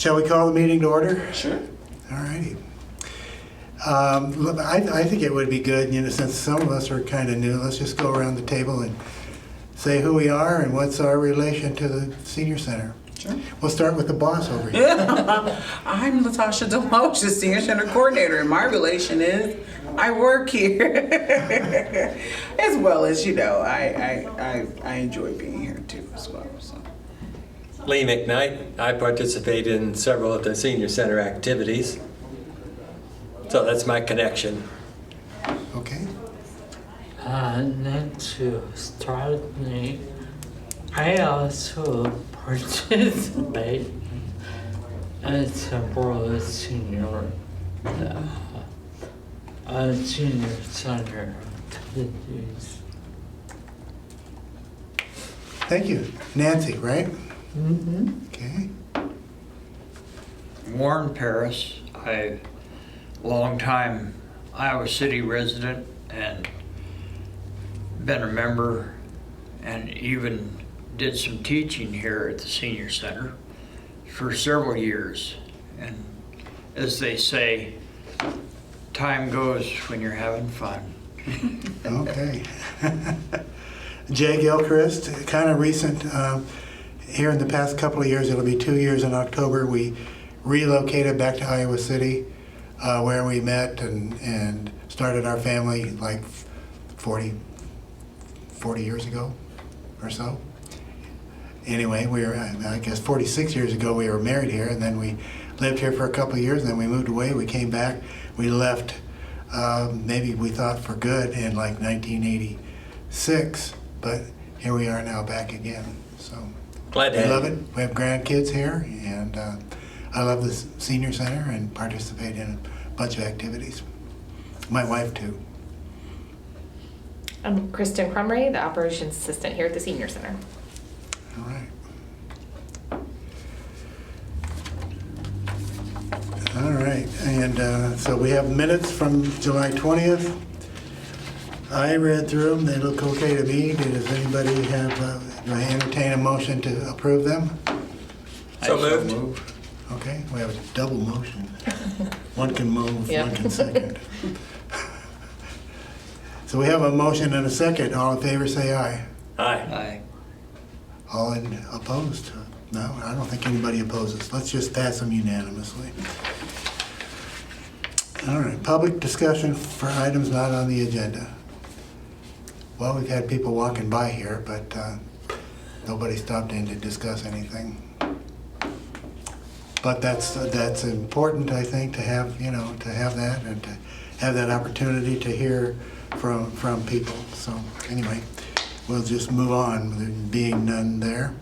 Shall we call the meeting to order? Sure. All righty. I think it would be good, since some of us are kind of new, let's just go around the table and say who we are and what's our relation to the senior center. Sure. We'll start with the boss over here. I'm Latasha Deloach, the Senior Center Coordinator, and my relation is I work here. As well as, I enjoy being here too as well. So. Lee McKnight. I participate in several of the senior center activities. So that's my connection. Okay. Then to start me, I also participate in several senior center activities. Thank you. Nancy, right? Mm-hmm. Okay. Warren Paris, long-time Iowa City resident and been a member and even did some teaching here at the Senior Center for several years. And as they say, time goes when you're having fun. Okay. Jay Gilchrist, kind of recent, here in the past couple of years, it'll be 2 years in October, we relocated back to Iowa City, where we met and started our family like 40 years ago or so. Anyway, I guess 46 years ago we were married here, and then we lived here for a couple of years, and then we moved away, we came back, we left, maybe we thought for good in like 1986, but here we are now back again, so. Glad to We have love you. it, we have grandkids here, and I love the senior center and participate in a bunch of activities. My wife too. I'm Kristen Crumray, the operations assistant here at the Senior Center. All right. All right, and so we have minutes from July 20th. I read through them, they look okay to me. Does anybody have, do I entertain a motion to approve them? So moved. Okay, we have a double motion. One can move, Yep. one can second. So we have a motion and a second. All in favor, say aye. Hi. All opposed? No, I don't think anybody opposes. Let's just pass them unanimously. All right, public discussion for items not on the agenda. Well, we've had people walking by here, but nobody stopped in to discuss anything. But that's important, I think, to have, to have that and to have that opportunity to hear from people. So anyway, we'll just move on, there being none there.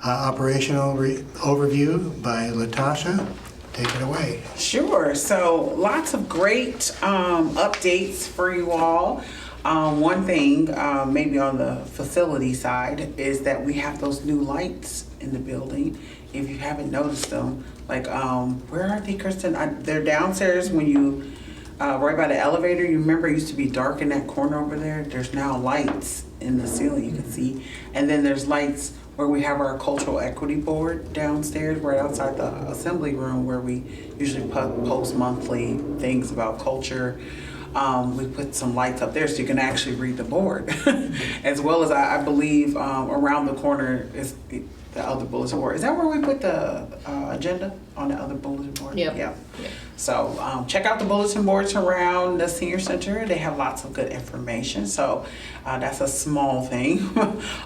Operational overview by Latasha. Take it away. Sure. So lots of great updates for you all. One thing, maybe on the facility side, is that we have those new lights in the building. If you haven't noticed them, like, where are they, Kristen? They're downstairs when you, right by the elevator. You remember it used to be dark in that corner over there? There's now lights in the ceiling you can see. And then there's lights where we have our cultural equity board downstairs, right outside the assembly room, where we usually post monthly things about culture. We put some lights up there so you can actually read the board. As well as I believe around the corner is the other bulletin board. Is that where we put the agenda, on the other bulletin board? Yep. Yeah. So check out the bulletin boards around the senior center. They have lots of good information. So that's a small thing.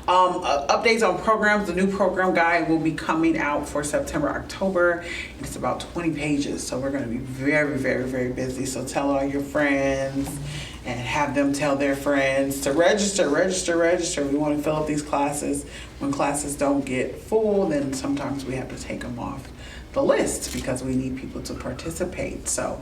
Updates on programs. The new program guide will be coming out for September, October. It's about 20 pages. So we're going to be very, very, very busy. So tell all your friends and have them tell their friends to register. We want to fill up these classes. When classes don't get full, then sometimes we have to take them off the list because we need people to participate. So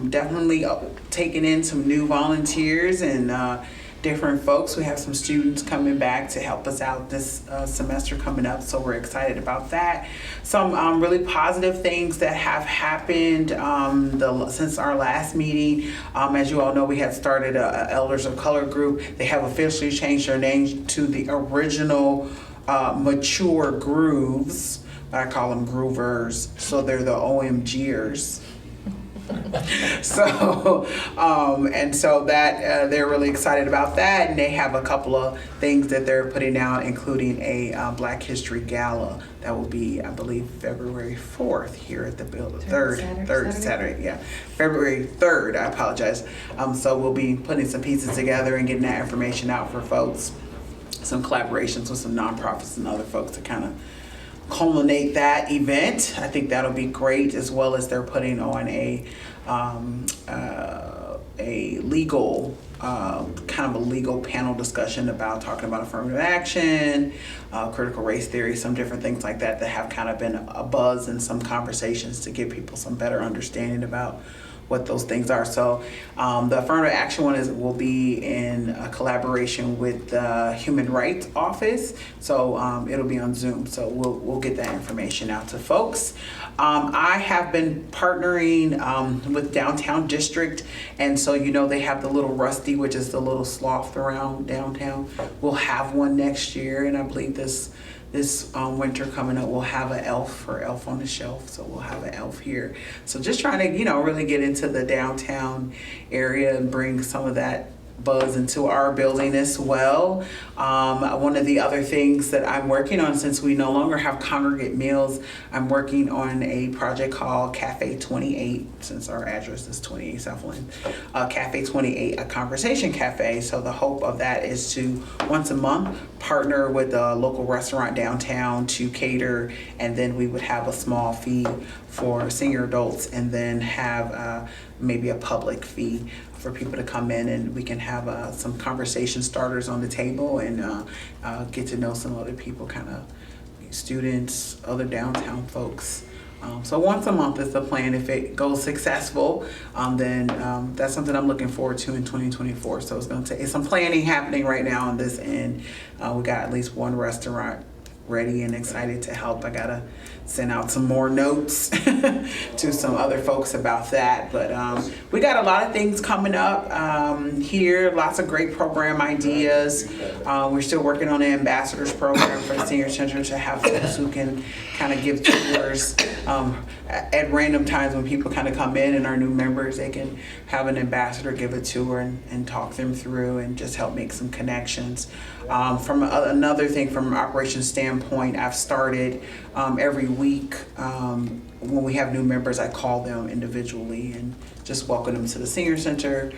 definitely taking in some new volunteers and different folks. We have some students coming back to help us out this semester coming up, so we're excited about that. Some really positive things that have happened since our last meeting. As you all know, we had started a Elders of Color group. They have officially changed their name to the original Mature Grooves, I call them groovers, so they're the OMGers. So, and so that they're really excited about that, and they have a couple of things that they're putting out, including a Black History Gala that will be, I believe, February 4th here at the building. Third Saturday, yeah, February 3rd. I apologize. So we'll be putting some pieces together and getting that information out for folks. Some collaborations with some nonprofits and other folks to kind of culminate that event. I think that'll be great, as well as they're putting on a legal kind of a legal panel discussion about talking about affirmative action, critical race theory, some different things like that that have kind of been a buzz in some conversations to give people some better understanding about what those things are. So the affirmative action one will be in a collaboration with the Human Rights Office. So it'll be on Zoom. So we'll get that information out to folks. I have been partnering with Downtown District, and so they have the little Rusty, which is the little sloth around downtown. We'll have one next year, and I believe this winter coming up, we'll have an elf or Elf on the Shelf. So we'll have an elf here. So just trying to, really get into the downtown area and bring some of that buzz into our building as well. One of the other things that I'm working on, since we no longer have congregate meals, I'm working on a project called Cafe 28, since our address is 28 Southland. Cafe 28, a conversation cafe. So the hope of that is to once a month partner with a local restaurant downtown to cater, and then we would have a small fee for senior adults, and then have maybe a public fee for people to come in, and we can have some conversation starters on the table and get to know some other people, kind of students, other downtown folks. So once a month is the plan. If it goes successful, then that's something I'm looking forward to in 2024. So it's going to take some planning happening right now on this end. We got at least one restaurant ready and excited to help. I gotta send out some more notes to some other folks about that. But we got a lot of things coming up here, lots of great program ideas. We're still working on the ambassadors program for the senior center to have folks who can kind of give tours at random times when people kind of come in and are new members. They can have an ambassador give a tour and talk them through and just help make some connections. From another thing, from an operations standpoint, I've started every week when we have new members, I call them individually and just welcome them to the senior center,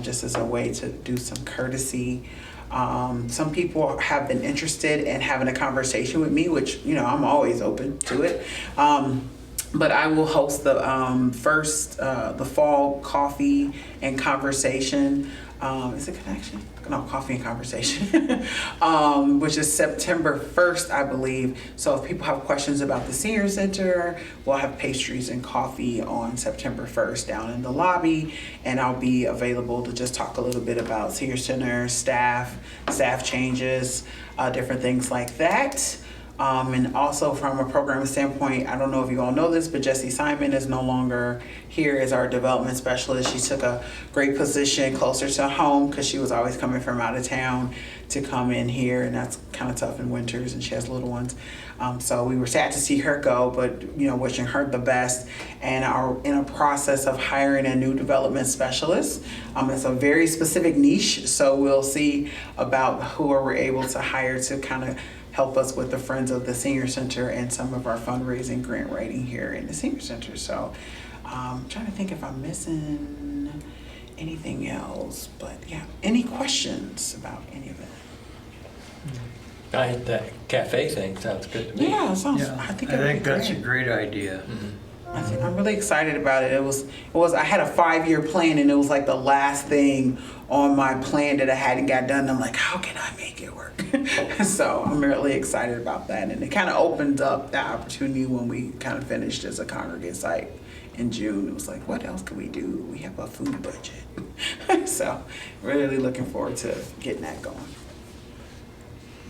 just as a way to do some courtesy. Some people have been interested in having a conversation with me, which I'm always open to it. But I will host the the fall coffee and conversation. Is it connection? No, coffee and conversation, which is September 1st, I believe. So if people have questions about the senior center, we'll have pastries and coffee on September 1st down in the lobby, and I'll be available to just talk a little bit about senior center, staff changes, different things like that. And also from a programming standpoint, I don't know if you all know this, but Jessie Simon is no longer here as our development specialist. She took a great position closer to home because she was always coming from out of town to come in here, and that's kind of tough in winters, and she has little ones. So we were sad to see her go, but wishing her the best, and are in a process of hiring a new development specialist. It's a very specific niche, so we'll see about who we're able to hire to kind of help us with the Friends of the Senior Center and some of our fundraising grant writing here in the Senior Center. So I'm trying to think if I'm missing anything else, but yeah, any questions about any of it? That cafe thing sounds good to me. Yeah, it sounds, Yeah, I think that's a great idea. I'm really excited about it. It was. I had a 5-year plan, and it was like the last thing on my plan that I hadn't got done. I'm like, how can I make it work? So I'm really excited about that, and it kind of opened up that opportunity when we kind of finished as a congregate site in June. It was like, what else can we do? We have a food budget, so really looking forward to getting that going.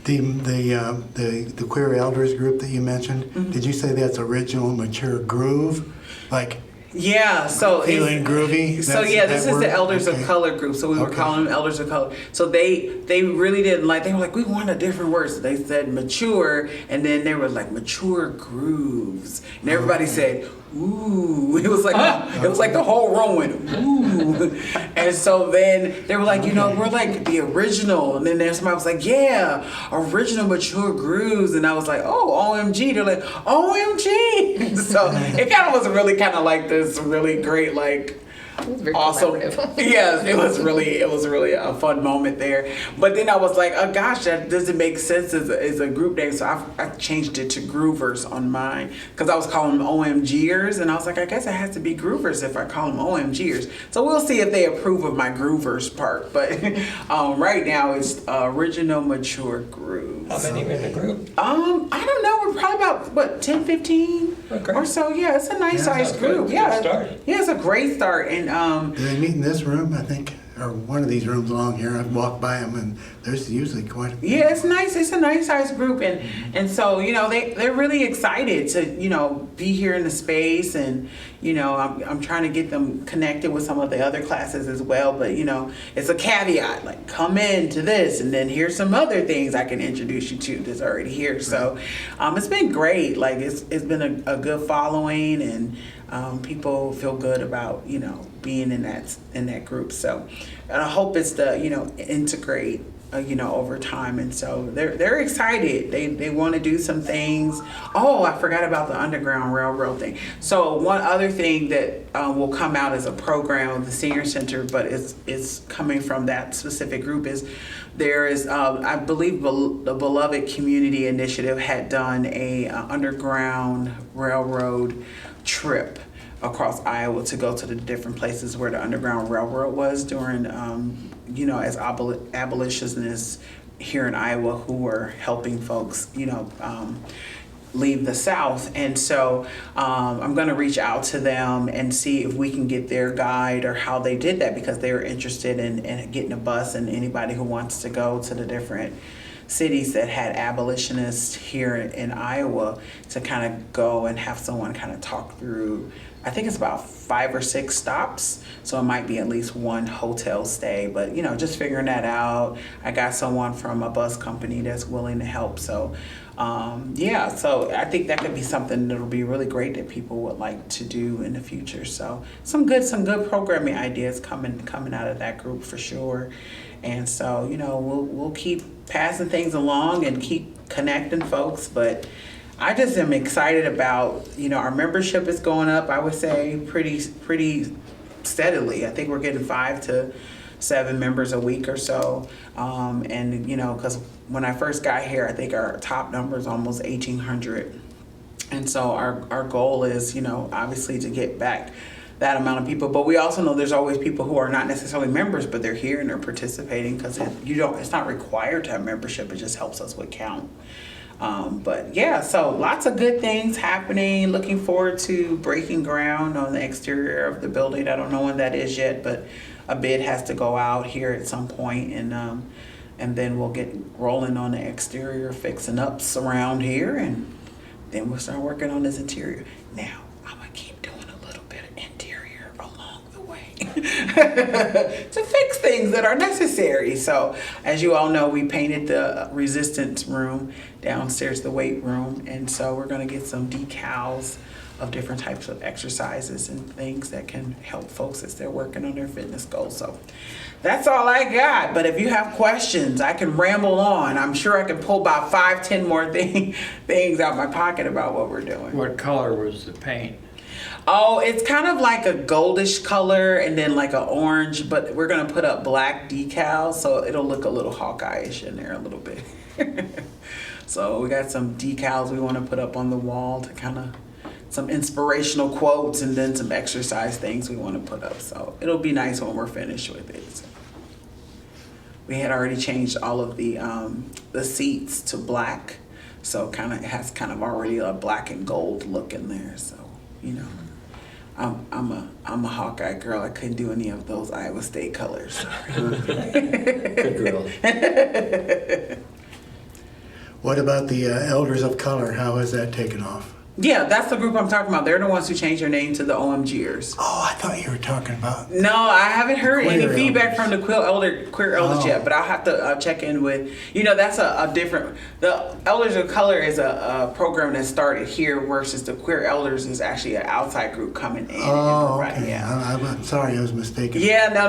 The queer elders group that you mentioned, did you say that's original mature groove? Like Yeah, so it's- Feeling groovy? So That's- yeah, this that is the word? Elders Okay. of Color group. So we were Okay. calling them Elders of Color. So they really didn't like. They were like, we want a different word. So they said mature, and then they were like mature grooves, and everybody said, ooh. It was like the whole room went ooh. And so then they were like, we're like the original. And then somebody was like, yeah, original mature grooves. And I was like, oh, OMG. They're like, OMG. So it kind of was really kind of like this really great like. It was very Awesome. collaborative. Yes, it was really a fun moment there. But then I was like, oh gosh, that doesn't make sense as a group name. So I changed it to Groovers on mine because I was calling them OMGers, and I was like, I guess it has to be Groovers if I call them OMGers. So we'll see if they approve of my Groovers part. But right now it's original mature grooves. How many are in the group? I don't know. We're probably about 10, 15 Okay. or so. Yeah, it's a nice Yeah, sized that's good. group. Good Yeah, start. yeah, it's a great start. And Do they meet in this room, I think, or one of these rooms along here? I've walked by them, and there's usually quite a few. yeah, it's nice. It's a nice sized group, and so they're really excited to be here in the space, and I'm trying to get them connected with some of the other classes as well. But it's a caveat, like come into this, and then here's some other things I can introduce you to that's already here. So it's been great. Like it's been a good following, and people feel good about being in that group. So and I hope it's the integrate over time, and so they're excited. They want to do some things. Oh, I forgot about the Underground Railroad thing. So one other thing that will come out as a program of the Senior Center, but it's coming from that specific group, is there is I believe the Beloved Community Initiative had done a Underground Railroad trip across Iowa to go to the different places where the Underground Railroad was during, as abolitionists here in Iowa who were helping folks, leave the South. And so I'm going to reach out to them and see if we can get their guide or how they did that, because they were interested in getting a bus, and anybody who wants to go to the different cities that had abolitionists here in Iowa to kind of go and have someone kind of talk through. I think it's about 5 or 6 stops, so it might be at least one hotel stay, but just figuring that out. I got someone from a bus company that's willing to help, so so I think that could be something that'll be really great that people would like to do in the future. So some good programming ideas coming out of that group for sure. And so we'll keep passing things along and keep connecting folks, but I just am excited about, our membership is going up, I would say pretty steadily. I think we're getting 5 to 7 members a week or so. And because when I first got here, I think our top number is almost 1,800. And so our goal is, obviously to get back that amount of people. But we also know there's always people who are not necessarily members, but they're here and they're participating, because it's not required to have membership. It just helps us with count. But yeah, so lots of good things happening. Looking forward to breaking ground on the exterior of the building. I don't know when that is yet, but a bid has to go out here at some point, and then we'll get rolling on the exterior, fixing ups around here, and then we'll start working on this interior. Now, I'm gonna keep doing a little bit of interior along the way to fix things that are necessary. So, as you all know, we painted the resistance room downstairs, the weight room, and so we're gonna get some decals of different types of exercises and things that can help folks as they're working on their fitness goals. So that's all I got. But if you have questions, I can ramble on. I'm sure I can pull about 5-10 more things out of my pocket about what we're doing. What color was the paint? Oh, it's kind of like a goldish color and then like an orange, but we're gonna put up black decals, so it'll look a little Hawkeye-ish in there a little bit. So we got some decals we want to put up on the wall to kind of some inspirational quotes, and then some exercise things we want to put up. So it'll be nice when we're finished with it. So we had already changed all of the seats to black, so it has kind of already a black and gold look in there. So I'm a Hawkeye girl. I couldn't do any of those Iowa State colors. Sorry. Good girl. What about the Elders of Color? How has that taken off? Yeah, that's the group I'm talking about. They're the ones who changed their name to the OMGers. Oh, I thought you were talking about. No, I haven't heard any Queer feedback elders. from the queer elders Oh. yet, but I'll have to check in with, that's a different, the Elders of Color is a program that started here versus the Queer Elders is actually an outside group coming in. Oh, and providing, okay. Yeah. I'm sorry, I was mistaken. Yeah, no.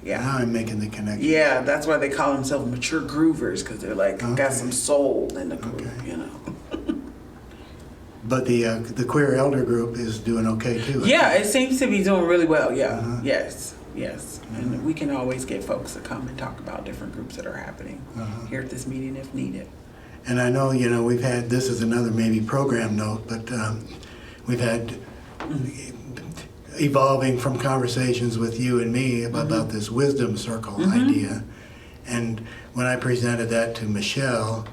Yeah. Now I'm making the connection. Yeah, that's why they call themselves mature groovers, because they're like, Okay. got some soul in the group, Okay. you know. But the queer elder group is doing okay too. Yeah, it seems to be doing really well. Yeah, Uh-huh. yes. And we can always get folks to come and talk about different groups that are happening Uh-huh. here at this meeting if needed. And I know, we've had, this is another maybe program note, but we've had evolving from conversations with you and me about this wisdom circle idea. And when I presented that to Michelle,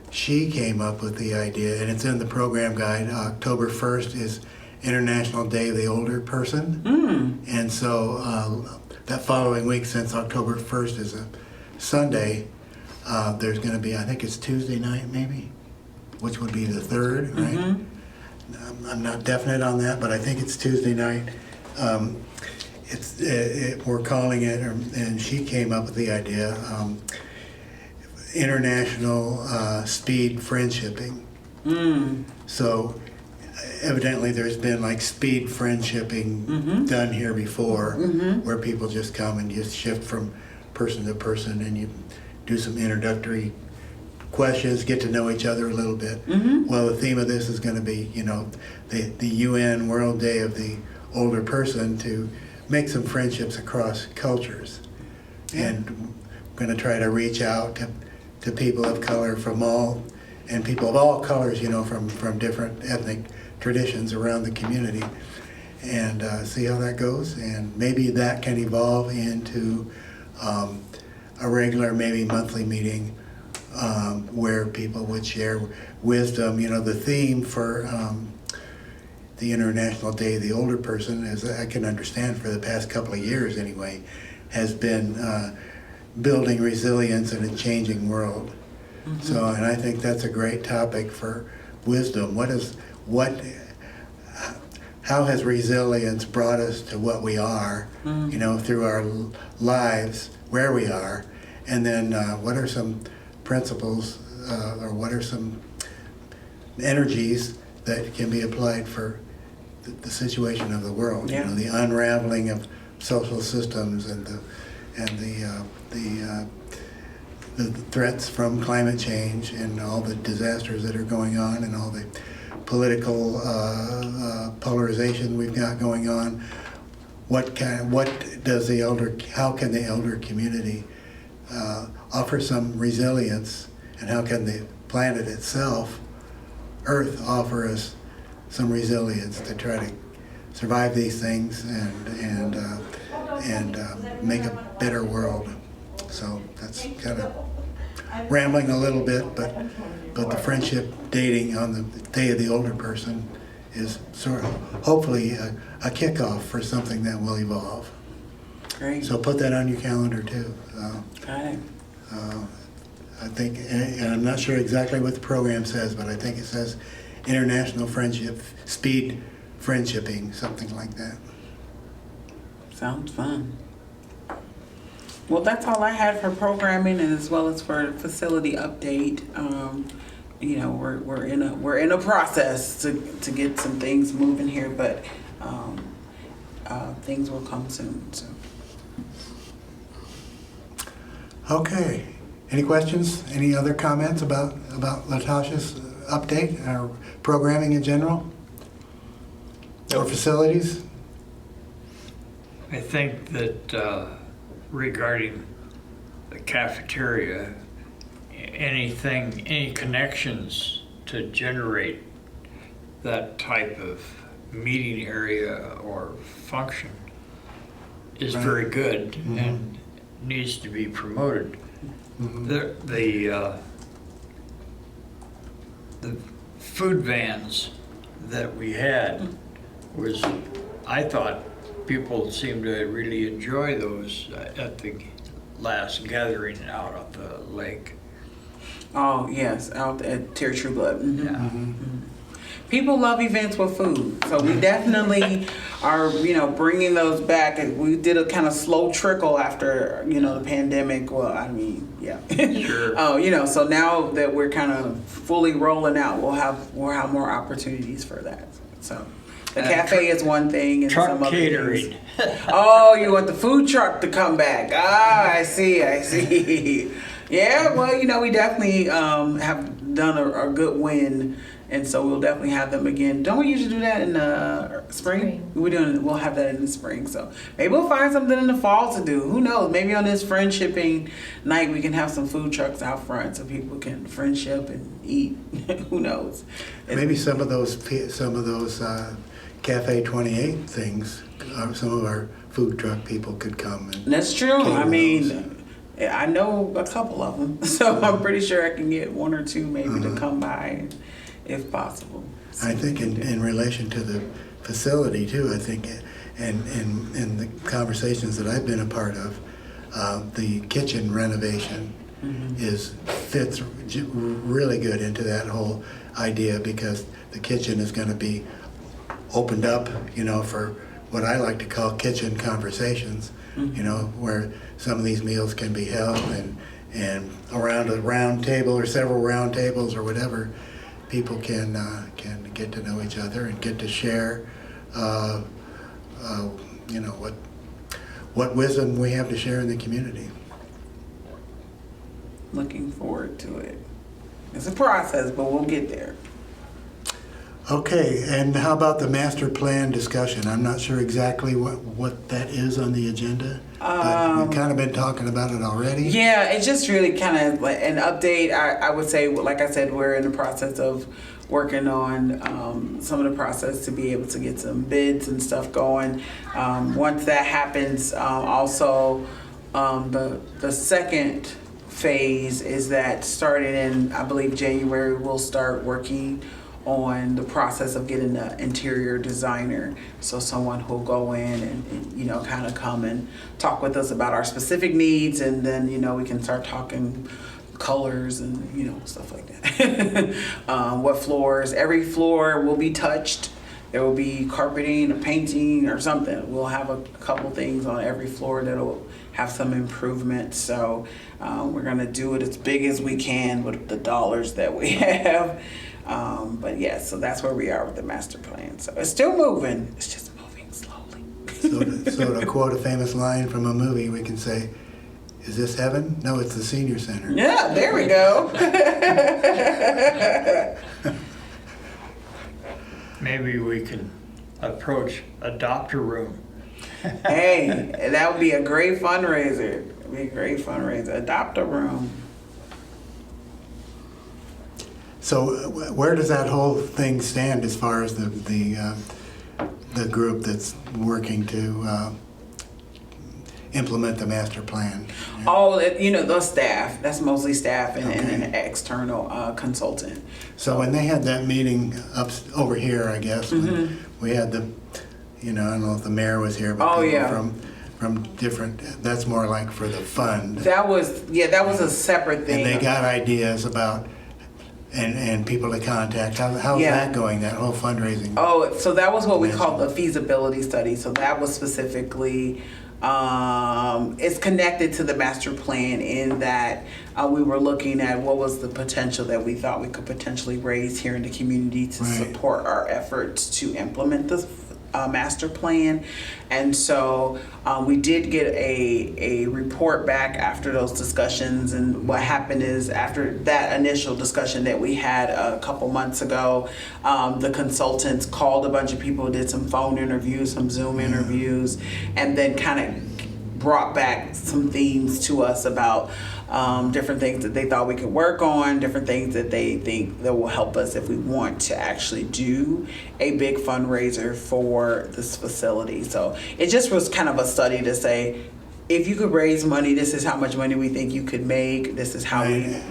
she came up with the idea, and it's in the program guide. October 1st is International Day of the Older Person. And so that following week, since October 1st is a Sunday, there's going to be, I think it's Tuesday night maybe, which would be the 3rd, right? I'm not definite on that, but I think it's Tuesday night. We're calling it, and she came up with the idea, International Speed Friendshipping. So evidently there's been like speed friendshipping done here before, where people just come and just shift from person to person, and you do some introductory questions, get to know each other a little bit. Well, the theme of this is going to be, the UN World Day of the Older Person, to make some friendships across cultures. And we're going to try to reach out to people of color from all, and people of all colors, from different ethnic traditions around the community, and see how that goes. And maybe that can evolve into a regular, maybe monthly meeting, where people would share wisdom. The theme for the International Day of the Older Person, as I can understand for the past couple of years anyway, has been building resilience in a changing world. So, and I think that's a great topic for wisdom. How has resilience brought us to what we are, through our lives, where we are, and then what are some principles, or what are some energies that can be applied for the situation of the world? Yeah. The unraveling of social systems, and the threats from climate change, and all the disasters that are going on, and all the political polarization we've got going on. How can the elder community offer some resilience, and how can the planet itself, Earth, offer us some resilience to try to survive these things and make a better world? So that's kind of rambling a little bit, but the friendship dating on the Day of the Older Person is sort of hopefully a kickoff for something that will evolve. Great. So put that on your calendar too. Got it. I think, and I'm not sure exactly what the program says, but I think it says International Speed Friendshipping, something like that. Sounds fun. Well, that's all I had for programming, and as well as for facility update. We're in a process to get some things moving here, but things will come soon. So. Okay. Any questions? Any other comments about Latasha's update, or programming in general? Or facilities? I think that regarding the cafeteria, any connections to generate that type of meeting area or function is Right. very good and needs to be promoted. The food vans that we had was, I thought people seemed to really enjoy those at the last gathering out at the lake. Oh, yes, out at Terry True Blood. Mhm. Yeah. People love events with food, so we definitely are, bringing those back. We did a kind of slow trickle after, the pandemic. Well, I mean, yeah. Sure. So now that we're kind of fully rolling out, we'll have more opportunities for that. So the cafe is one thing, and Truck some other catering. things. Oh, you want the food truck to come back? Ah, I see. Yeah, well, we definitely have done a good win. And so we'll definitely have them again. Don't we usually do that in the spring? We'll have that in the spring. So maybe we'll find something in the fall to do. Who knows? Maybe on this friendshipping night we can have some food trucks out front so people can friendship and eat. Who knows? Maybe some of those Cafe 28 things, some of our food truck people could come. And That's true. cater I those. mean, I know a couple of them, so I'm pretty sure I can get one or two maybe to come by, if possible. I think in relation to the facility too, I think, and in the conversations that I've been a part of, the kitchen renovation fits really good into that whole idea, because the kitchen is going to be opened up, for what I like to call kitchen conversations, where some of these meals can be held and around a round table or several round tables or whatever, people can get to know each other and get to share, what wisdom we have to share in the community. Looking forward to it. It's a process, but we'll get there. Okay, and how about the master plan discussion? I'm not sure exactly what that is on the agenda, but we've kind of been talking about it already. Yeah, it's just really kind of like an update. I would say, like I said, we're in the process of working on some of the process to be able to get some bids and stuff going. Once that happens, also the second phase is that starting in, I believe, January, we'll start working on the process of getting the interior designer, so someone who'll go in and kind of come and talk with us about our specific needs, and then we can start talking colors and stuff like that. What floors? Every floor will be touched. There will be carpeting or painting or something. We'll have a couple things on every floor that'll have some improvement. So we're gonna do it as big as we can with the dollars that we have. But yeah, so that's where we are with the master plan. So it's still moving. It's just moving slowly. So to quote a famous line from a movie, we can say, "Is this heaven? No, it's the senior center." Yeah, there we go. Maybe we can approach Adopt-A-Room. Hey, that would be a great fundraiser. It'd be a great fundraiser. Adopt-A-Room. So where does that whole thing stand as far as the group that's working to implement the master plan? Oh, the staff. That's mostly staff and an external consultant. So when they had that meeting over here, I guess, when we had the, I don't know if the mayor was here, but people from different, that's more like for the fund. That was a separate thing. And they got ideas about, and people to contact. How's that going, that whole fundraising? Oh, so that was what we called the feasibility study. So that was specifically, it's connected to the master plan in that we were looking at what was the potential that we thought we could potentially raise here in the community to support our efforts to implement this master plan. And so we did get a report back after those discussions, and what happened is after that initial discussion that we had a couple months ago, the consultants called a bunch of people, did some phone interviews, some Zoom interviews, and then kind of brought back some themes to us about different things that they thought we could work on, different things that they think that will help us if we want to actually do a big fundraiser for this facility. So it just was kind of a study to say, if you could raise money, this is how much money we think you could make. This is how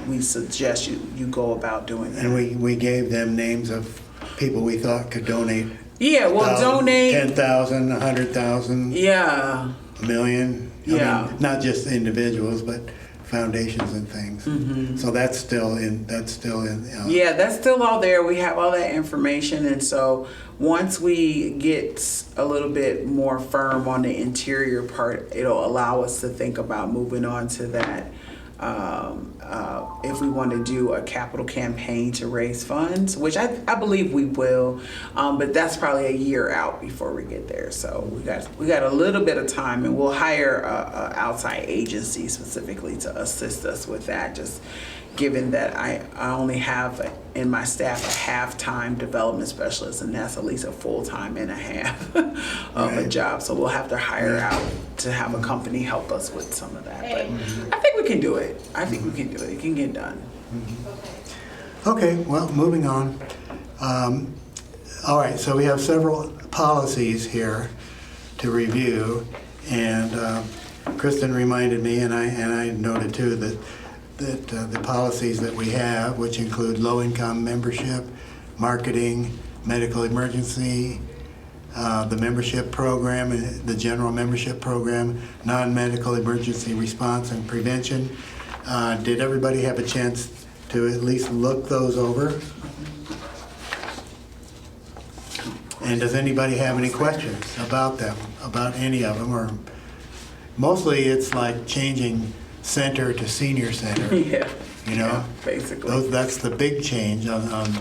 we suggest you go about doing that. And we gave them names of people we thought could donate. Yeah, well, donate 10,000, 100,000. Yeah. $1 million. I mean, not just individuals, but foundations and things. So that's still in. Yeah, that's still all there. We have all that information, and so once we get a little bit more firm on the interior part, it'll allow us to think about moving on to that. If we want to do a capital campaign to raise funds, which I believe we will, but that's probably a year out before we get there. So we got a little bit of time, and we'll hire a outside agency specifically to assist us with that. Just given that I only have in my staff a half-time development specialist, and that's at least a full-time and a half of a job. So we'll have to hire out to have a company help us with some of that. But I think we can do it. I think we can do it. It can get done. Okay, well, moving on. All right, so we have several policies here to review, and Kristen reminded me, and I noted too, that the policies that we have, which include low-income membership, marketing, medical emergency, the membership program, the general membership program, non-medical emergency response and prevention. Did everybody have a chance to at least look those over? And does anybody have any questions about them, about any of them? Or mostly it's like changing center to senior center. Yeah. You know? Yeah, basically. That's the big change on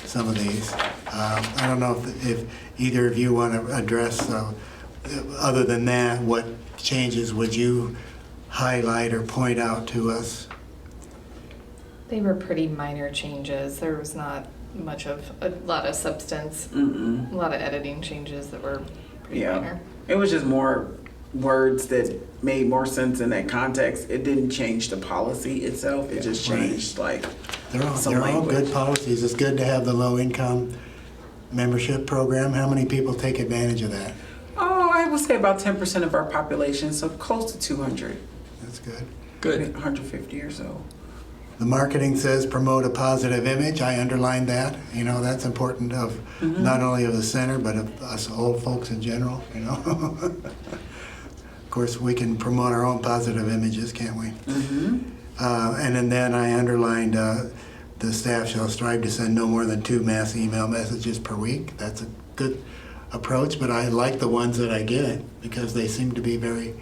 some of these. I don't know if either of you want to address, other than that, what changes would you highlight or point out to us? They were pretty minor changes. There was not much of a lot of substance, a lot of editing changes that were pretty minor. It was just more words that made more sense in that context. It didn't change the policy itself. It just changed like They're all language. good policies. It's good to have the low-income membership program. How many people take advantage of that? Oh, I would say about 10% of our population, so close to 200. That's good. Good. 150 or so. The marketing says promote a positive image. I underlined that. You know, that's important of not only of the center, but of us old folks in general, you know. Of course, we can promote our own positive images, can't we? And then I underlined the staff shall strive to send no more than 2 mass email messages per week. That's a good approach, but I like the ones that I get because they seem to be very,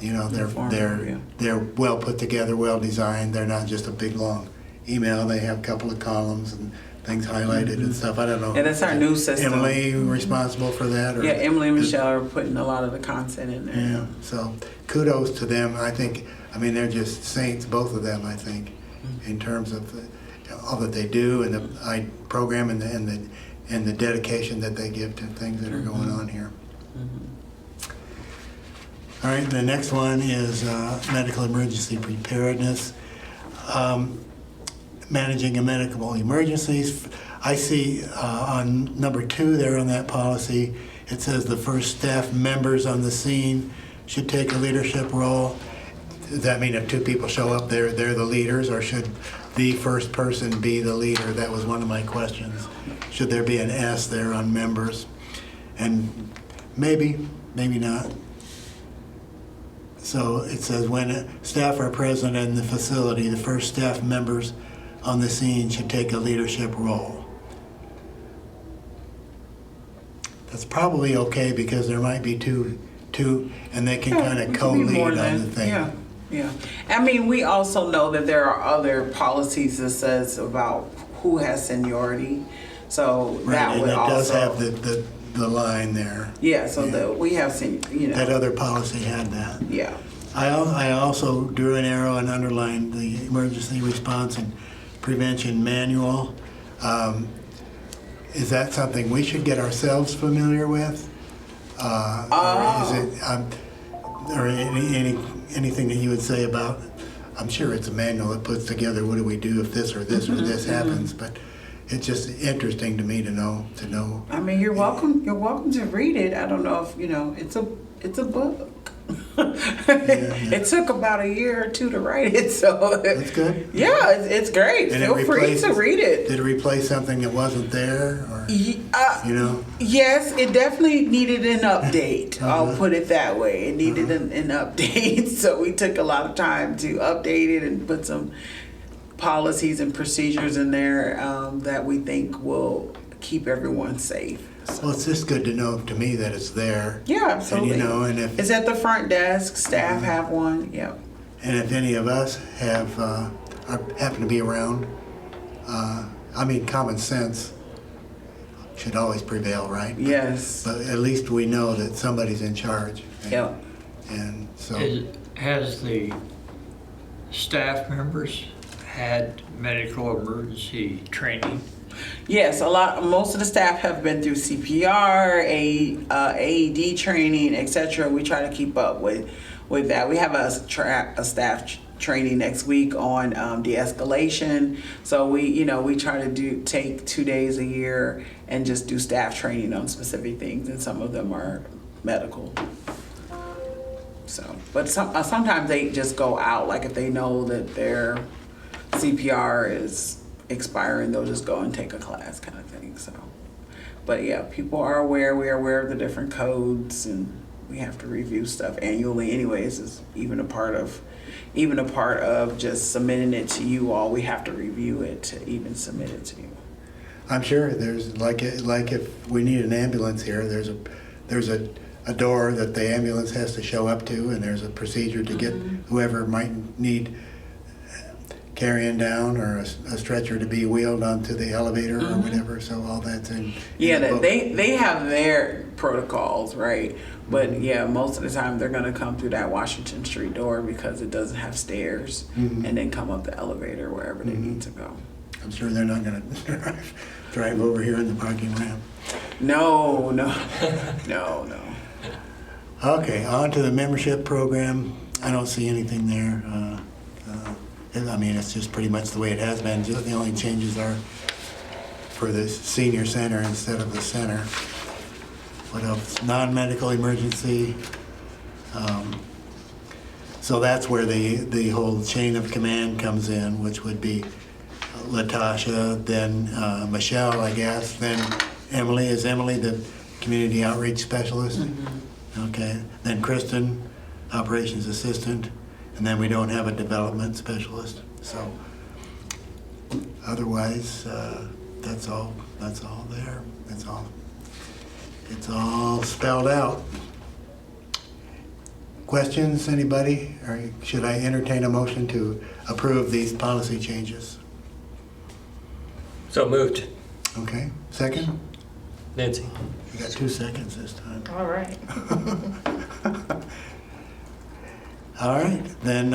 you know, they're well put together, well designed. They're not just a big long email. They have a couple of columns and things highlighted and stuff. I don't know. Yeah, that's our new system. Emily responsible for that? Or Yeah, Emily and Michelle are putting a lot of the content in there. yeah, so kudos to them. I think, I mean, they're just saints, both of them, I think, in terms of all that they do and the program and the dedication that they give to things that are going on here. All right, the next one is medical emergency preparedness. Managing a medical emergencies. I see on number 2 there on that policy, it says the first staff members on the scene should take a leadership role. Does that mean if 2 people show up, they're the leaders, or should the first person be the leader? That was one of my questions. Should there be an S there on members? And maybe not. So it says when staff are present in the facility, the first staff members on the scene should take a leadership role. That's probably okay because there might be two, and they can kind of co-lead on the thing. Yeah. I mean, we also know that there are other policies that says about who has seniority. So Right, that and would it also. does have the line there. Yeah, so that we have seen, That other policy had that. Yeah. I also drew an arrow and underlined the emergency response and prevention manual. Is that something we should get ourselves familiar with? Or is it, or anything that you would say about, I'm sure it's a manual that puts together what do we do if this or this or this happens, but it's just interesting to me to know. I mean, you're welcome to read it. I don't know if, it's a book. It took about a year or two to write it, so That's good. yeah, it's great. And it Feel free to replaces- read it. Did it replace something that wasn't there, or, you know? Yes, it definitely needed an update. I'll put it that way. It needed an update, so we took a lot of time to update it and put some policies and procedures in there that we think will keep everyone safe. Well, it's just good to know to me that it's there. Yeah, absolutely. And, you know, and if, It's at the front desk. Staff have one. Yeah. and if any of us have, happen to be around, I mean, common sense should always prevail, right? Yes. But at least we know that somebody's in charge. Yeah. And so, Has the staff members had medical emergency training? Yes, most of the staff have been through CPR, AED training, etc. We try to keep up with that. We have a staff training next week on de-escalation. So we try to take 2 days a year and just do staff training on specific things, and some of them are medical. So, but sometimes they just go out, like if they know that their CPR is expiring, they'll just go and take a class kind of thing. So, but yeah, people are aware. We are aware of the different codes, and we have to review stuff annually. Anyways, is even a part of just submitting it to you all. We have to review it to even submit it to you. I'm sure there's, like if we need an ambulance here, there's a door that the ambulance has to show up to, and there's a procedure to get whoever might need carrying down, or a stretcher to be wheeled onto the elevator or whatever. So all that's in Yeah, the book. they have their protocols, right? But yeah, most of the time they're gonna come through that Washington Street door because it doesn't have stairs, and then come up the elevator wherever they need to go. I'm sure they're not going to drive over here in the parking ramp. No. Okay, on to the membership program. I don't see anything there. I mean, it's just pretty much the way it has been. Just the only changes are for the senior center instead of the center. What else? Non-medical emergency. So that's where the whole chain of command comes in, which would be Latasha, then Michelle, I guess, then Emily. Is Emily the community outreach specialist? Okay. Then Kristen, operations assistant. And then we don't have a development specialist. So otherwise, that's all there. It's all spelled out. Questions, anybody? Or should I entertain a motion to approve these policy changes? So moved. Okay, second? Nancy? You got 2 seconds this time. All right. All right, then,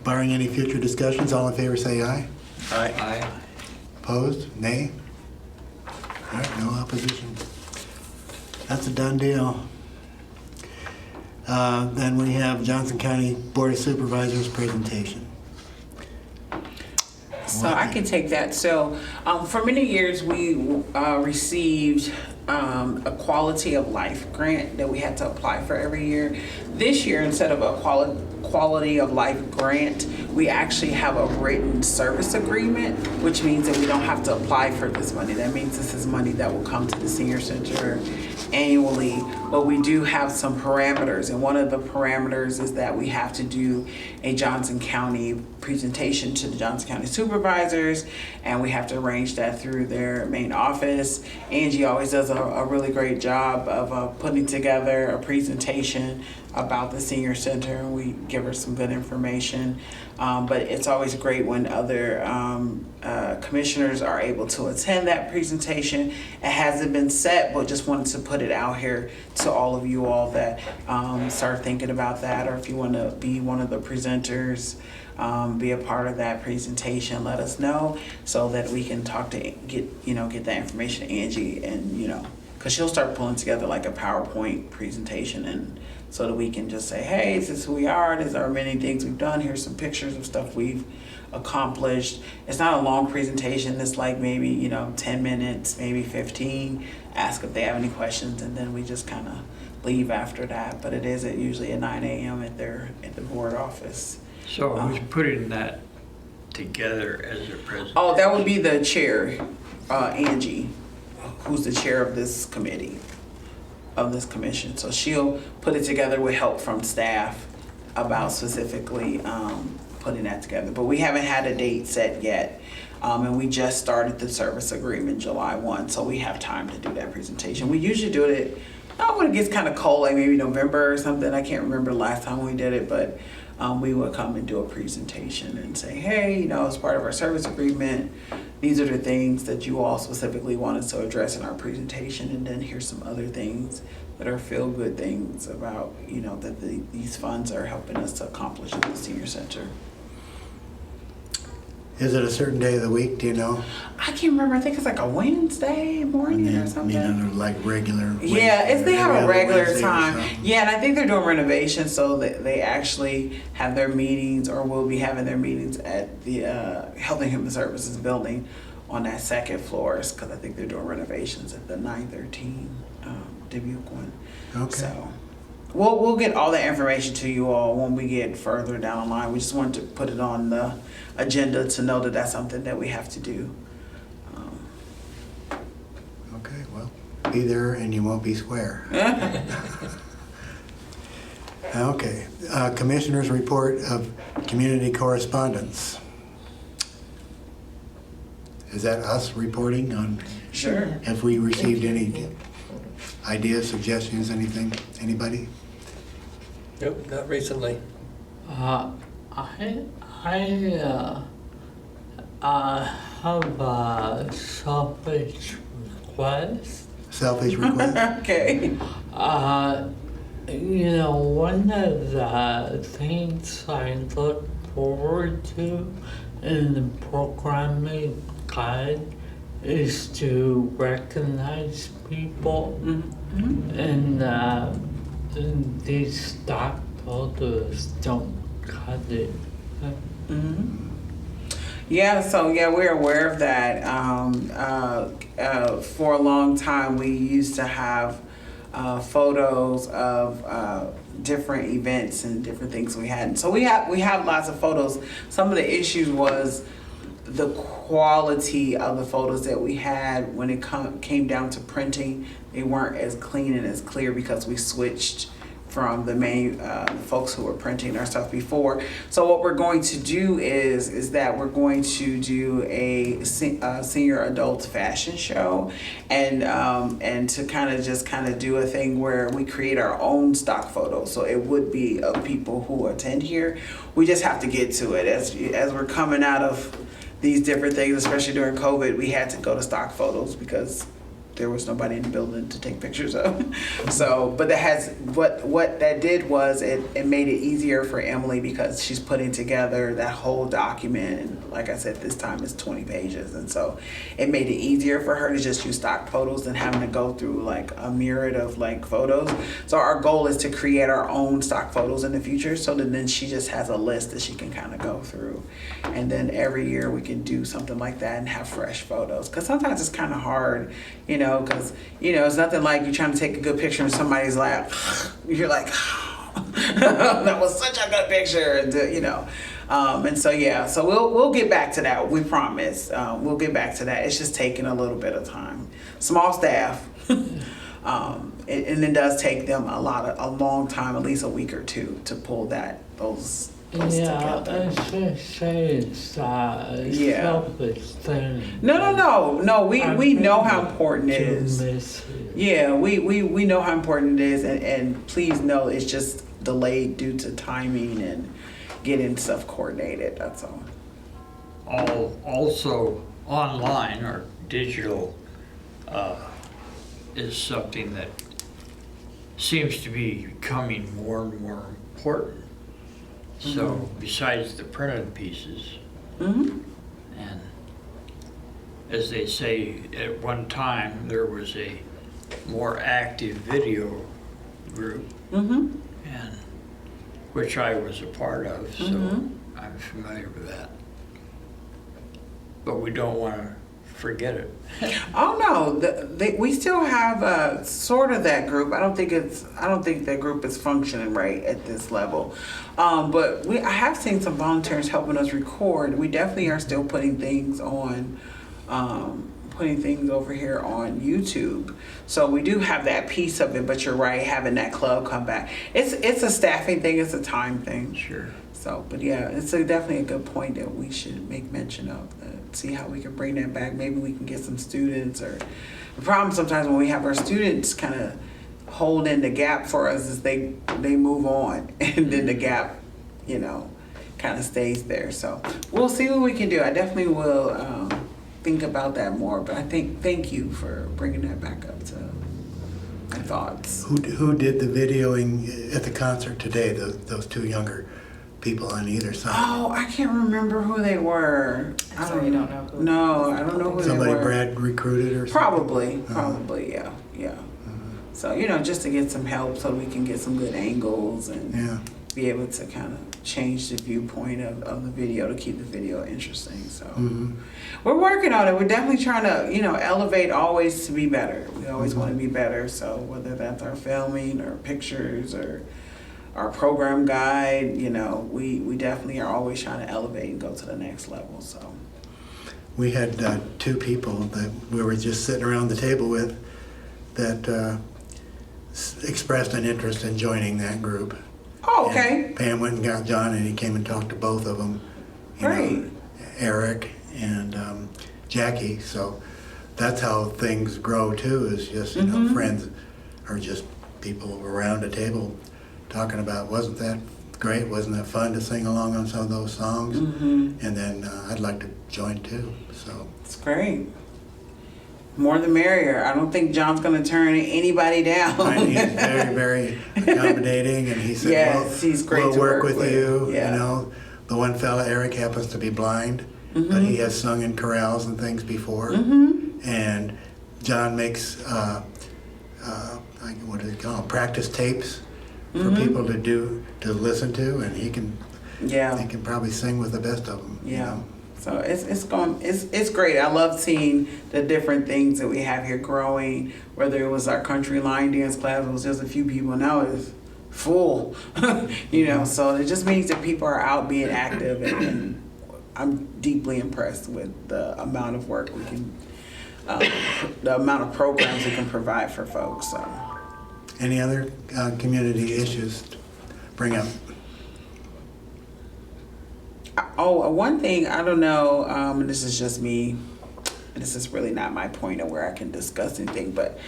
barring any future discussions, all in favor say aye. Aye. Opposed? Nay? All right, no opposition. That's a done deal. Then we have Johnson County Board of Supervisors presentation. So I can take that. So for many years, we received a quality of life grant that we had to apply for every year. This year, instead of a quality of life grant, we actually have a written service agreement, which means that we don't have to apply for this money. That means this is money that will come to the senior center annually, but we do have some parameters, and one of the parameters is that we have to do a Johnson County presentation to the Johnson County supervisors, and we have to arrange that through their main office. Angie always does a really great job of putting together a presentation about the senior center, and we give her some good information. But it's always great when other commissioners are able to attend that presentation. It hasn't been set, but just wanted to put it out here to all of you all that start thinking about that, or if you want to be one of the presenters, be a part of that presentation, let us know so that we can get that information to Angie, and because she'll start pulling together like a PowerPoint presentation, and so that we can just say, hey, this is who we are, these are many things we've done, here's some pictures of stuff we've accomplished. It's not a long presentation, it's like maybe 10 minutes, maybe 15, ask if they have any questions, and then we just kind of leave after that, but it is usually at 9 a.m. at the board office. So who's putting that together as a president? Oh, that would be the chair, Angie, who's the chair of this committee, of this commission. So she'll put it together with help from staff about specifically putting that together. But we haven't had a date set yet. And we just started the service agreement July 1, so we have time to do that presentation. We usually do it, when it gets kind of cold, like maybe November or something. I can't remember the last time we did it, but we would come and do a presentation and say, hey, as part of our service agreement, these are the things that you all specifically want us to address in our presentation, and then here's some other things that are feel-good things about, that these funds are helping us to accomplish at the senior center. Is it a certain day of the week, do you know? I can't remember. I think it's like a Wednesday morning or something. Like regular? Yeah, Wednesday they or have a every other regular Wednesday or time. something? Yeah, and I think they're doing renovations, so that they actually have their meetings, or will be having their meetings at the Health and Human Services building on that second floor, because I think they're doing renovations at the 913 Dubuque one. Okay. So we'll get all that information to you all when we get further down the line. We just wanted to put it on the agenda to know that that's something that we have to do. Okay, well, be there and you won't be square. Okay, Commissioner's report of community correspondence. Is that us reporting on, Sure. have we received any ideas, suggestions, anything? Anybody? Nope, not recently. I have a selfish request. Selfish request? Okay. One of the things I look forward to in the programming guide is to recognize people, and these stock photos don't cut it. Yeah, we're aware of that. For a long time, we used to have photos of different events and different things we had. So we have lots of photos. Some of the issues was the quality of the photos that we had when it came down to printing. They weren't as clean and as clear because we switched from the main folks who were printing our stuff before. So what we're going to do is that we're going to do a senior adult fashion show, and to kind of do a thing where we create our own stock photos. So it would be of people who attend here. We just have to get to it as we're coming out of these different things, especially during COVID. We had to go to stock photos because there was nobody in the building to take pictures of. So, but that has, what that did was it made it easier for Emily because she's putting together that whole document. And like I said, this time it's 20 pages. And so it made it easier for her to just use stock photos than having to go through like a myriad of like photos. So our goal is to create our own stock photos in the future, so that then she just has a list that she can kind of go through. And then every year we can do something like that and have fresh photos. Cause sometimes it's kind of hard, because it's nothing like you're trying to take a good picture in somebody's lap. You're like, that was such a good picture, and so we'll get back to that. We promise. We'll get back to that. It's just taking a little bit of time. Small staff, and it does take them a long time, at least a week or two, to pull those together. I should say it's a Yeah. selfish thing. No. We know how important it is. Miss it. Yeah, we know how important it is, and please know it's just delayed due to timing and getting stuff coordinated. That's all. Also, online or digital is something that seems to be becoming more and more important. So besides the printed pieces, Mm-hmm. and as they say, at one time there was a more active video group, Mm-hmm. and which I was a part of, so Mhm. I'm familiar with that. But we don't want to forget it. Oh no, we still have sort of that group. I don't think that group is functioning right at this level. But I have seen some volunteers helping us record. We definitely are still putting things on, putting things over here on YouTube. So we do have that piece of it. But you're right, having that club come back. It's a staffing thing. It's a time thing. Sure. So, but yeah, it's definitely a good point that we should make mention of. See how we can bring that back. Maybe we can get some students. Or the problem sometimes when we have our students kind of hold in the gap for us is they move on, and then the gap, kind of stays there. So we'll see what we can do. I definitely will think about that more. But thank you for bringing that back up to my thoughts. Who did the videoing at the concert today? Those two younger people on either side. Oh, I can't remember who they were. I'm sorry, you don't know who. No, I don't know who Somebody they were. Brad recruited or something? Probably, yeah. So, just to get some help so we can get some good angles and Yeah. be able to kind of change the viewpoint of the video to keep the video interesting. So we're working on it. We're definitely trying to, elevate always to be better. We always want to be better. So whether that's our filming or pictures or our program guide, we definitely are always trying to elevate and go to the next level. So We had two people that we were just sitting around the table with that expressed an interest in joining that group. oh, okay. And Pam went and got John, and he came and talked to both of them. Great. Eric and Jackie. So that's how things grow too. Is just friends or just people around a table talking about, wasn't that great? Wasn't that fun to sing along on some of those songs? And then I'd like to join too. So It's great. More the merrier. I don't think John's going to turn anybody down. and he's very, very accommodating, and he said, Yes, he's great we'll to work work with you. yeah. The one fella, Eric, happens to be blind, but he has sung in chorales and things before. And John makes, what do they call them, practice tapes for people to listen to, and he can probably sing with the best of them. Yeah. So it's great. I love seeing the different things that we have here growing, whether it was our country line dance class, it was just a few people, now it's full, so it just means that people are out being active, and I'm deeply impressed with the amount of work we can, the amount of programs we can provide for folks. So. Any other community issues to bring up? Oh, one thing, I don't know, and this is just me, this is really not my point of where I can discuss anything, but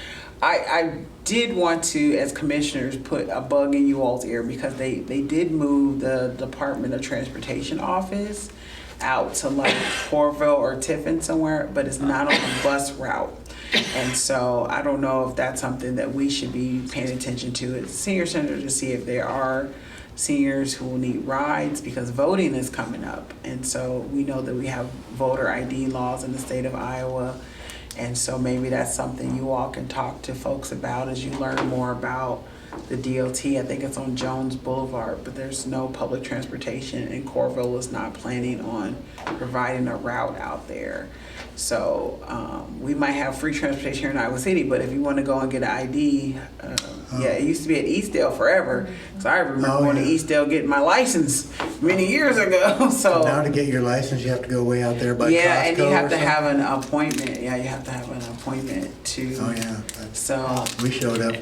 I did want to, as commissioners, put a bug in you all's ear, because they did move the Department of Transportation office out to like Corville or Tiffin somewhere, but it's not on the bus route. And so I don't know if that's something that we should be paying attention to at the senior center to see if there are seniors who will need rides, because voting is coming up. And so we know that we have voter ID laws in the state of Iowa. And so maybe that's something you all can talk to folks about as you learn more about the DOT. I think it's on Jones Boulevard, but there's no public transportation, and Corville is not planning on providing a route out there. So we might have free transportation here in Iowa City, but if you want to go and get an ID, it used to be at Eastdale forever. So I remember going to Eastdale getting my license many years ago. So now to get your license, you have to go way out there by Costco. yeah, and you have to or have an appointment. Yeah, you have to have an appointment to. Oh yeah. So We showed up.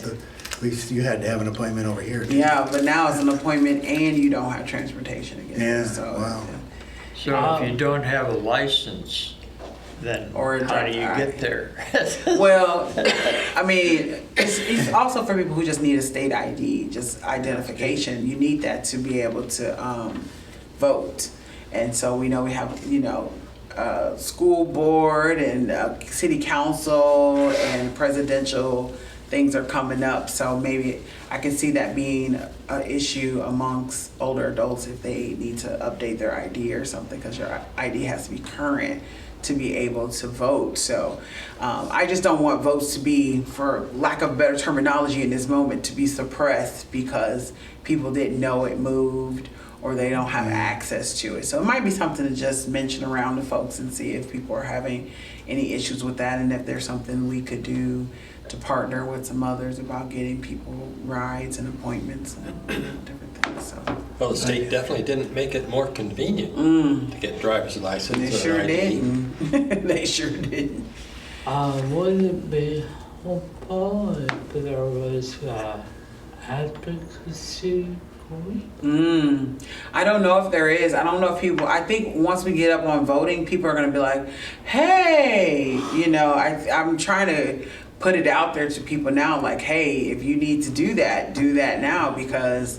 You had to have an appointment over here too. yeah, but now it's an appointment and you don't have transportation again. Yeah, So, wow. So if you don't have a license, then Or a how do you drive- get there? Well, I mean, it's also for people who just need a state ID, just identification. You need that to be able to vote. And so we know we have, school board and city council and presidential things are coming up. So maybe I can see that being an issue amongst older adults if they need to update their ID or something, because your ID has to be current to be able to vote. So I just don't want votes to be, for lack of better terminology in this moment, to be suppressed because people didn't know it moved, or they don't have access to it. So it might be something to just mention around to folks and see if people are having any issues with that, and if there's something we could do to partner with some others about getting people rides and appointments and different things. So Well, the state definitely didn't make it more convenient to get driver's license. they or sure ID. didn't. They sure didn't. Would it be helpful if there was advocacy group? I don't know if there is. I don't know if people, I think once we get up on voting, people are going to be like, hey, you know, I'm trying to put it out there to people now, like, hey, if you need to do that now, because,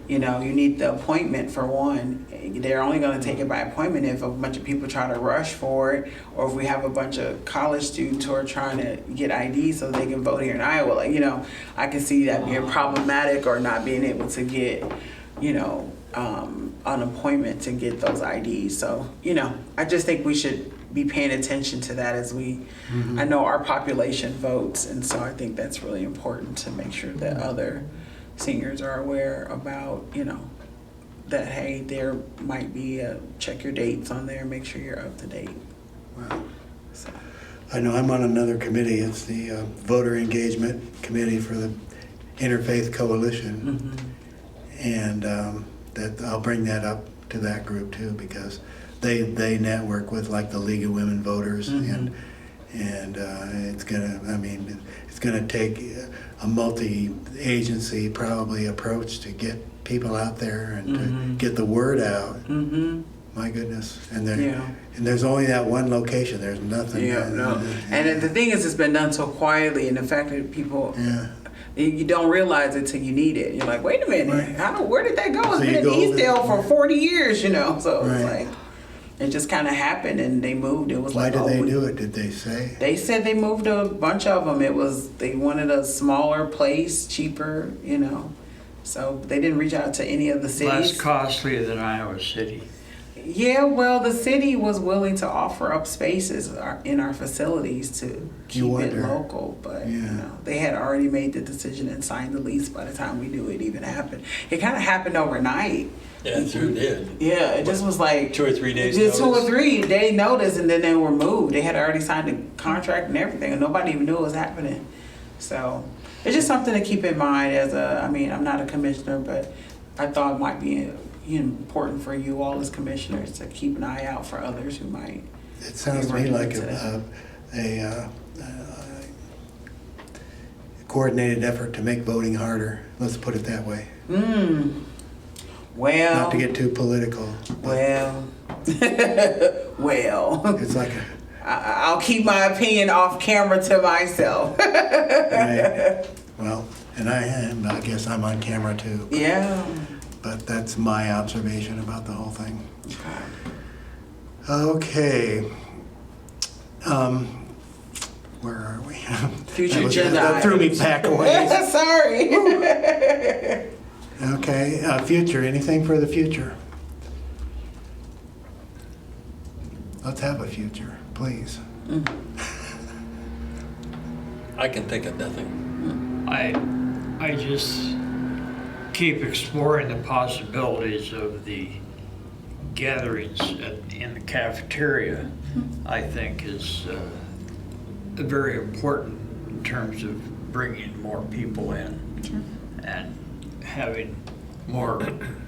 you know, you need the appointment for one. They're only going to take it by appointment if a bunch of people try to rush for it, or if we have a bunch of college students who are trying to get ID so they can vote here in Iowa. Like, you know, I can see that being problematic, or not being able to get, you know, an appointment to get those IDs. So, you know, I just think we should be paying attention to that as we, I know our population votes, and so I think that's really important to make sure that other seniors are aware about, you know, that, hey, there might be check your dates on there, make sure you're up to date. Wow. So, I know I'm on another committee. It's the Voter Engagement Committee for the Interfaith Coalition. And that I'll bring that up to that group too, because they network with like the League of Women Voters, and it's gonna take a multi-agency probably approach to get people out there and to get the word out. My goodness, and there's only that one location. There's nothing. And the thing is, it's been done so quietly, and the fact that people. You don't realize it till you need it. You're like, wait a minute, where did that go? It's been in Eastdale for 40 years, you know. So it's like, it just kind of happened, and they moved. It was Why like, did they do it? Did they say? They said they moved a bunch of them. They wanted a smaller place, cheaper, you know. So they didn't reach out to any of the cities. Less costly than Iowa City. Yeah, well, the city was willing to offer up spaces in our facilities to keep it local, but you know, they had already made the decision and signed the lease by the time we knew it even happened. It kind of happened overnight. Yeah, it sure did. Yeah, it just was like 2 or 3 days just notice. 2 or 3 day notice, and then they were moved. They had already signed a contract and everything, and nobody even knew it was happening. So it's just something to keep in mind. I'm not a commissioner, but I thought it might be important for you all as commissioners to keep an eye out for others who might. It sounds to me like a coordinated effort to make voting harder. Let's put it that way. Well. Not to get too political. Well. It's like I'll keep my opinion off camera to myself. right. Well, and I guess I'm on camera too. Yeah. But that's my observation about the whole thing. Okay. Where are we? Future agenda That threw me back away. Sorry. Okay. Future. Anything for the future? Let's have a future, please. I can think of nothing. I just keep exploring the possibilities of the gatherings in the cafeteria. I think is very important in terms of bringing more people in and having more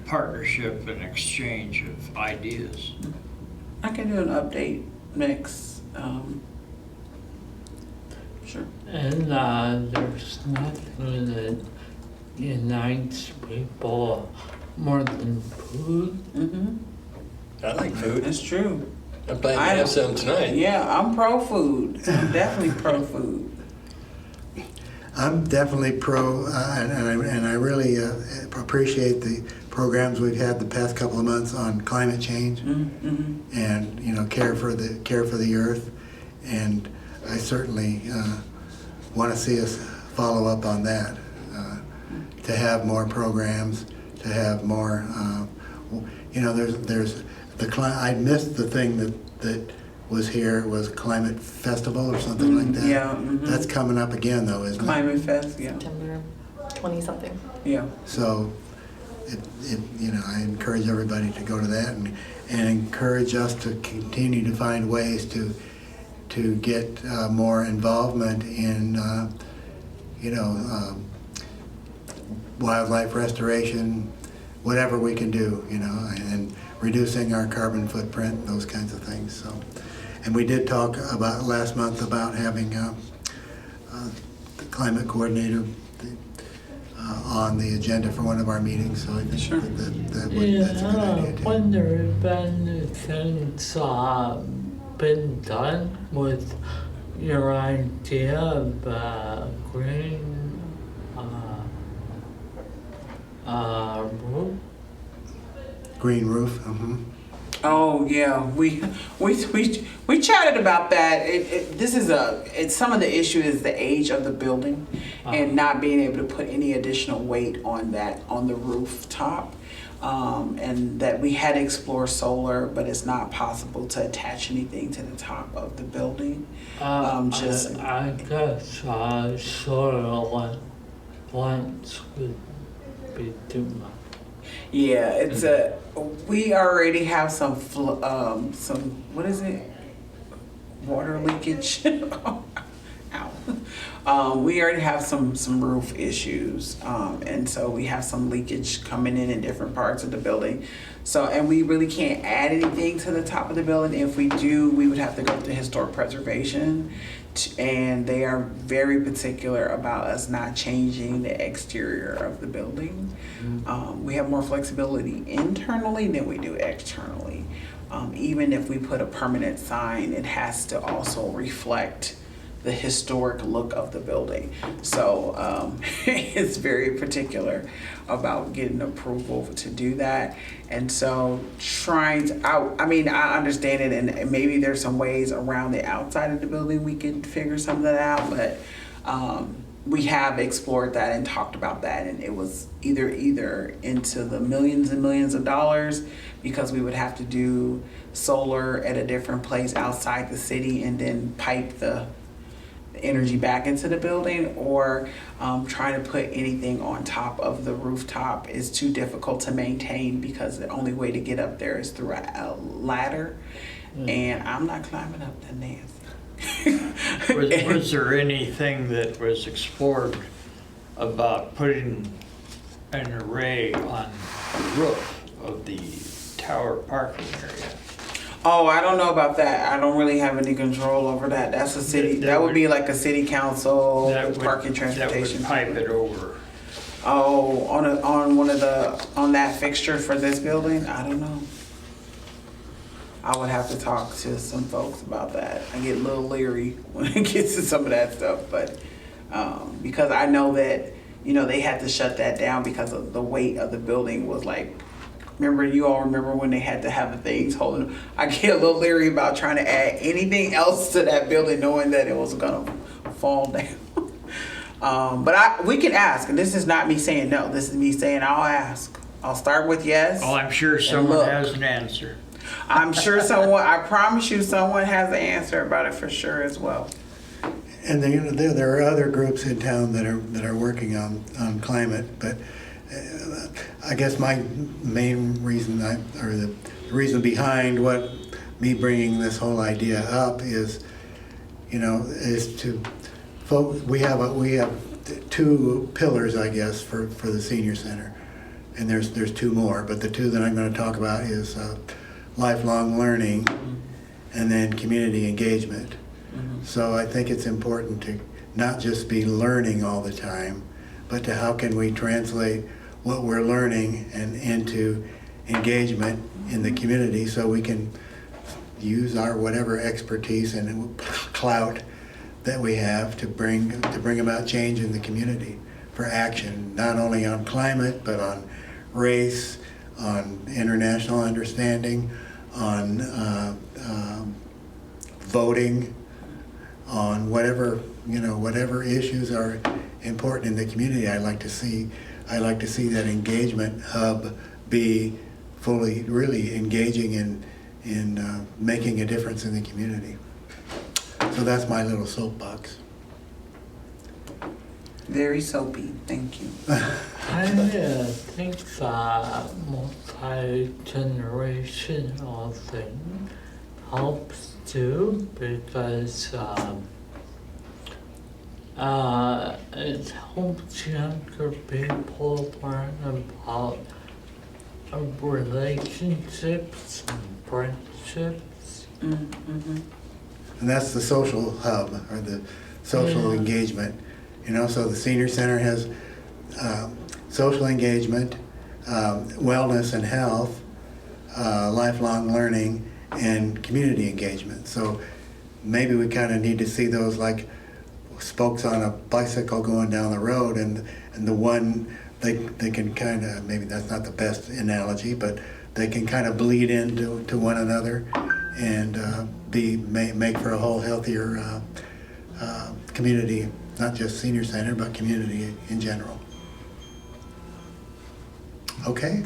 partnership and exchange of ideas. I can do an update next. Sure. And there's nothing that unites people more than food. I like food. That's true. I'm planning to have some tonight. Yeah, I'm pro food. I'm definitely pro food. I'm definitely pro, and I really appreciate the programs we've had the past couple of months on climate change, and care for the earth, and I certainly want to see us follow up on that, to have more programs, to have more. There's the I missed the thing that was here. It was Climate Festival or something like that. Yeah. That's coming up again though, isn't it? Climate Fest, yeah. September 20-something. Yeah. So I encourage everybody to go to that and encourage us to continue to find ways to get more involvement in, wildlife restoration, whatever we can do, and reducing our carbon footprint, those kinds of things. So, and we did talk about last month about having the climate coordinator on the agenda for one of our meetings. So I think Sure. that's a good idea too. when there have been things been done with your idea of green roof? Green roof. Oh yeah, we chatted about that. It's some of the issue is the age of the building and not being able to put any additional weight on the rooftop, and that we had explored solar, but it's not possible to attach anything to the top of the building. I guess solar lights would be too much. Yeah, we already have some what is it? Water leakage. Ow. We already have some roof issues, and so we have some leakage coming in different parts of the building. So, and we really can't add anything to the top of the building. If we do, we would have to go to historic preservation, and they are very particular about us not changing the exterior of the building. We have more flexibility internally than we do externally. Even if we put a permanent sign, it has to also reflect the historic look of the building. So it's very particular about getting approval to do that. And so I understand it, and maybe there's some ways around the outside of the building we can figure some of that out, but we have explored that and talked about that, and it was either into the millions and millions of dollars, because we would have to do solar at a different place outside the city and then pipe the energy back into the building, or trying to put anything on top of the rooftop is too difficult to maintain, because the only way to get up there is through a ladder, and I'm not climbing up that nasty. Was there anything that was explored about putting an array on the roof of the tower parking area? Oh, I don't know about that. I don't really have any control over that. That's a city. That would be like a city council parking transportation. That would pipe it over. Oh, on that fixture for this building? I don't know. I would have to talk to some folks about that. I get a little leery when it gets to some of that stuff, but because I know that they had to shut that down because of the weight of the building was like. You all remember when they had to have the things holding them? I get a little leery about trying to add anything else to that building, knowing that it was gonna fall down. But we can ask, and this is not me saying no. This is me saying I'll ask. I'll start with yes. Oh, I'm sure someone has an answer. I'm sure someone. I promise you, someone has an answer about it for sure as well. And then, there are other groups in town that are working on climate, but. I guess my main reason, the reason behind me bringing this whole idea up is, is to, we have two pillars, I guess, for the senior center, and there's two more, but the two that I'm going to talk about is lifelong learning, and then community engagement. So I think it's important to not just be learning all the time, but to how can we translate what we're learning and into engagement in the community, so we can use our whatever expertise and clout that we have to bring about change in the community for action, not only on climate, but on race, on international understanding, on voting, on whatever issues are important in the community. I like to see that engagement hub be fully, really engaging in making a difference in the community. So that's my little soapbox. Very soapy. Thank you. I think that multi-generational thing helps too because it helps younger people learn about relationships and friendships. Mm-hmm. And that's the social hub or the social Yeah. engagement. You know, so the senior center has social engagement, wellness and health, lifelong learning, and community engagement. So maybe we kind of need to see those like spokes on a bicycle going down the road, and the one they can kind of, maybe that's not the best analogy, but they can kind of bleed into one another and make for a whole healthier community, not just senior center, but community in general. Okay.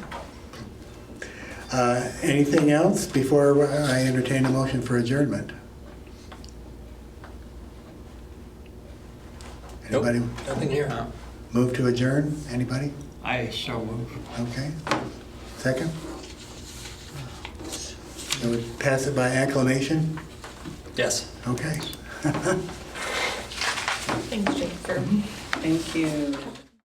Anything else before I entertain a motion for adjournment? Nope, Anybody nothing here. move to adjourn? Anybody? I so move. Okay. Second? So we pass it by acclamation? Yes. Okay. Thanks, Jennifer. Thank you.